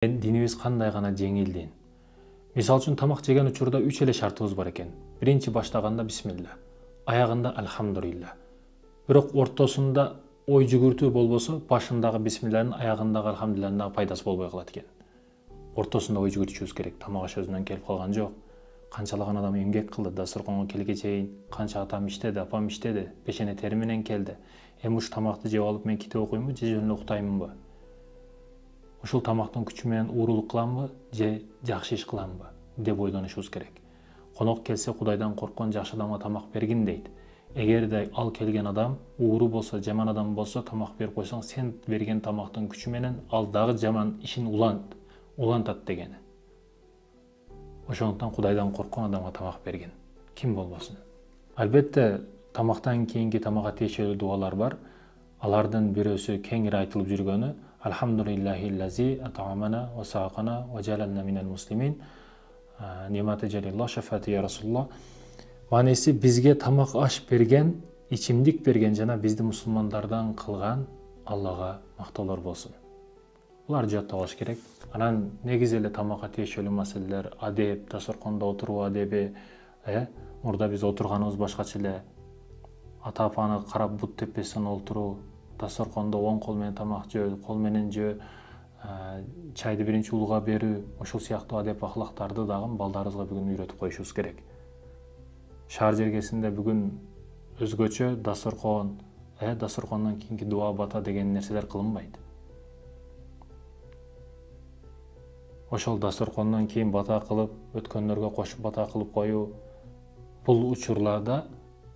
Dinimiz кандай гана жеңилдин. Мисал үчүн тамак жеген учурда 3 эле шартыбыз бар экен. Биринчи баштаганда бисмилла, аягында альхамдулилла. Бирок ортосунда ой жүгүртүү болбосо, башындагы бисмилланын, аягындагы альхамдулилланын пайдасы болбой калат экен. Ортосунда ой жүгүртүшүбүз керек. Тамак аш өзүнөн келип калган жок. Канчалаган адам эмгек кылды, дасторконго келге чейин, канча атам иштеди, апам иштеди, пешене тери менен келди. Эми ушу тамакты жеп алып мен китеп окуймунбу, же жөн эле уктаймынбы? Ушул тамактын күчү менен уурулук кыламбы, же жакшы иш кыламбы деп ойлонушубуз керек. Конок келсе Кудайдан корккон жакшы адамга тамак бергин дейт. Эгерде ал келген адам ууру болсо, жаман адам болсо, тамак берип койсоң, сен берген тамактын күчү менен ал дагы жаман ишин улантат дегени. Ошондуктан Кудайдан корккон адамга тамак бергин. Ким болбосун. Албетте, тамактан кийинки тамакка тиешелүү дуалар бар. Алардын бирөөсү кеңири айтылып жүргөнү Alhamdulillahillazzi at'amana wa saqana wa jalalna minal muslimin. Nimati jalillah şefaati ya Rasulullah. Манеси бизге тамак аш берген, ичимдик берген жана бизди мусулмандардан кылган Аллага мактоолор болсун. Булар жаттап алыш керек. Анан негизи эле тамакка тиешелүү маселелер, адеп, дасторкондо отуруу адеби, мурда биз отурганыбыз башкача эле. Ата-апаны карап бут тепесинен отуруу, дасторкондо оң кол менен тамак жөө, кол менен жөө, чайды биринчи улууга берүү, ошол сыяктуу адеп ахлактарды дагы балдарыбызга бүгүн үйрөтүп коюшубуз керек. Шаар жергесинде бүгүн өзгөчө дасторкон, дасторкондон кийинки дуа бата деген нерселер кылынбайт. Ошол дасторкондон кийин бата кылып, өткөндөргө кошуп бата кылып коюу, бул учурларда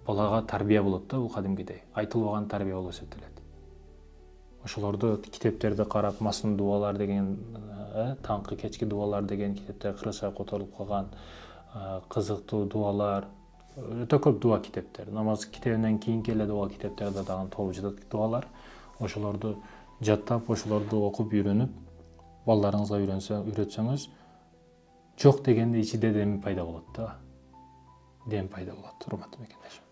балага тарбия болот да, бул кадимкидей. Айтылбаган тарбия болуп эсептелет. Ошолорду китептерди карап, масын дуалар деген, таңкы кечки дуалар деген китептер кыргызча которулуп калган, кызыктуу дуалар, өтө көп дуа китептер. Намаз китебинен кийинки эле дуа китептерде дагы толуп жатат дуалар. Ошолорду жаттап, ошолорду окуп үйрөнүп, балдарыңызга үйрөтсөңүз, жок дегенде ичиде дем пайда болот да. Дем пайда болот, урматтуу мекендеш.